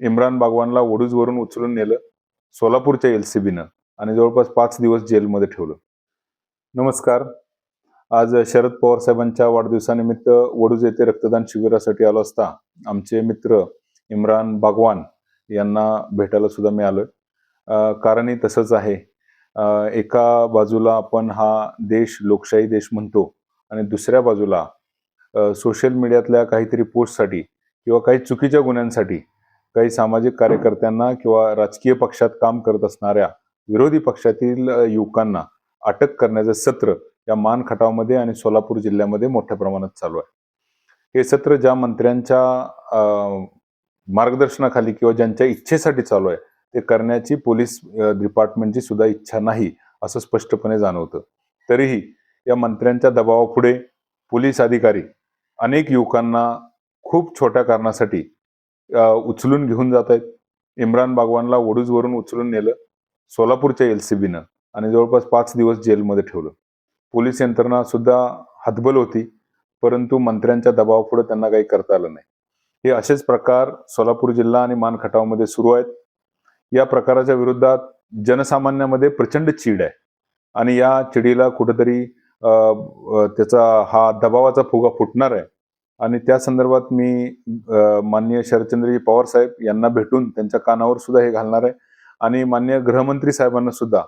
इम्रान बागवानला वडूजवरून उचलून नेलं सोलापूरच्या एलसीबीनं आणि जवळपास 5 दिवस जेलमध्ये ठेवलं. नमस्कार. आज शरद पवार साहेबांच्या वाढदिवसानिमित्त वडूज येथे रक्तदान शिबिरासाठी आलो असता आमचे मित्र इम्रान बागवान यांना भेटायला सुद्धा मी आलोय. कारणही तसंच आहे. एका बाजूला आपण हा देश लोकशाही देश म्हणतो आणि दुसऱ्या बाजूला सोशल मीडियातल्या काहीतरी पोस्टसाठी किंवा काही चुकीच्या गुन्ह्यांसाठी काही सामाजिक कार्यकर्त्यांना किंवा राजकीय पक्षात काम करत असणाऱ्या विरोधी पक्षातील युवकांना अटक करण्याचं सत्र या मान खटावमध्ये आणि सोलापूर जिल्ह्यामध्ये मोठ्या प्रमाणात चालू आहे. हे सत्र ज्या मंत्र्यांच्या मार्गदर्शनाखाली किंवा ज्यांच्या इच्छेसाठी चालू आहे ते करण्याची पोलीस डिपार्टमेंटची सुद्धा इच्छा नाही असं स्पष्टपणे जाणवतं. तरीही या मंत्र्यांच्या दबावापुढे पोलीस अधिकारी अनेक युवकांना खूप छोट्या कारणासाठी उचलून घेऊन जात आहेत. इम्रान बागवानला वडूजवरून उचलून नेलं सोलापूरच्या एलसीबीनं आणि जवळपास 5 दिवस जेलमध्ये ठेवलं. पोलीस यंत्रणा सुद्धा हतबल होती, परंतु मंत्र्यांच्या दबावापुढे त्यांना काही करता आलं नाही. हे असेच प्रकार सोलापूर जिल्हा आणि मान खटावमध्ये सुरू आहेत. या प्रकाराच्या विरोधात जनसामान्यामध्ये प्रचंड चीड आहे आणि या चिडीला कुठेतरी त्याचा हा दबावाचा फुगा फुटणार आहे आणि त्या संदर्भात मी माननीय शरदचंद्रजी पवार साहेब यांना भेटून त्यांच्या कानावर सुद्धा हे घालणार आहे आणि माननीय गृहमंत्री साहेबांना सुद्धा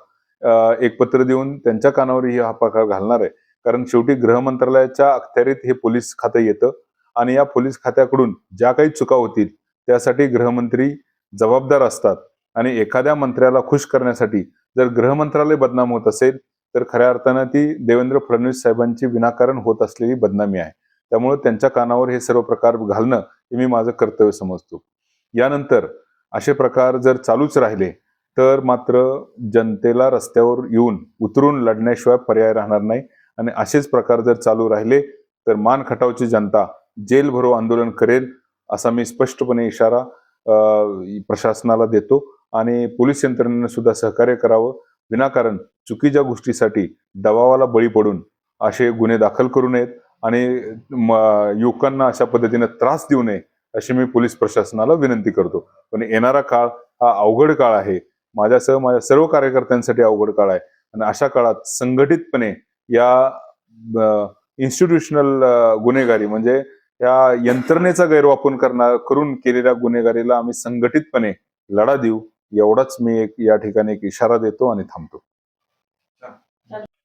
एक पत्र देऊन त्यांच्या कानावरही हा प्रकार घालणार आहे. कारण शेवटी गृह मंत्रालयाच्या अखत्यारीत हे पोलीस खातं येतं आणि या पोलीस खात्याकडून ज्या काही चुका होतील त्यासाठी गृहमंत्री जबाबदार असतात आणि एखाद्या मंत्र्याला खुश करण्यासाठी जर गृह मंत्रालय बदनाम होत असेल तर खऱ्या अर्थानं ती देवेंद्र फडणवीस साहेबांची विनाकारण होत असलेली बदनामी आहे. त्यामुळे त्यांच्या कानावर हे सर्व प्रकार घालणं हे मी माझं कर्तव्य समजतो. यानंतर असे प्रकार जर चालूच राहिले तर मात्र जनतेला रस्त्यावर येऊन उतरून लढण्याशिवाय पर्याय राहणार नाही आणि असेच प्रकार जर चालू राहिले तर मान खटावची जनता जेल भरो आंदोलन करेल असा मी स्पष्टपणे इशारा प्रशासनाला देतो आणि पोलीस यंत्रणेने सुद्धा सहकार्य करावं. विनाकारण चुकीच्या गोष्टीसाठी दबावाला बळी पडून असे गुन्हे दाखल करू नयेत आणि युवकांना अशा पद्धतीने त्रास देऊ नये अशी मी पोलीस प्रशासनाला विनंती करतो. पण येणारा काळ हा अवघड काळ आहे. माझ्यासह माझ्या सर्व कार्यकर्त्यांसाठी अवघड काळ आहे आणि अशा काळात संघटितपणे या इन्स्टिट्यूशनल गुन्हेगारी म्हणजे या यंत्रणेचा गैरवापर करून केलेल्या गुन्हेगारीला आम्ही संघटितपणे लढा देऊ एवढाच मी या ठिकाणी एक इशारा देतो आणि थांबतो.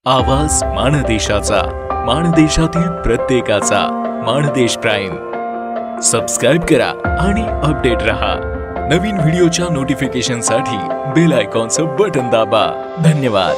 आवाज माणदेशाचा, माणदेशातील प्रत्येकाचा. माणदेश प्राईम सबस्क्राईब करा आणि अपडेट रहा. नवीन व्हिडिओच्या नोटिफिकेशनसाठी बेल आयकॉनचं बटन दाबा. धन्यवाद.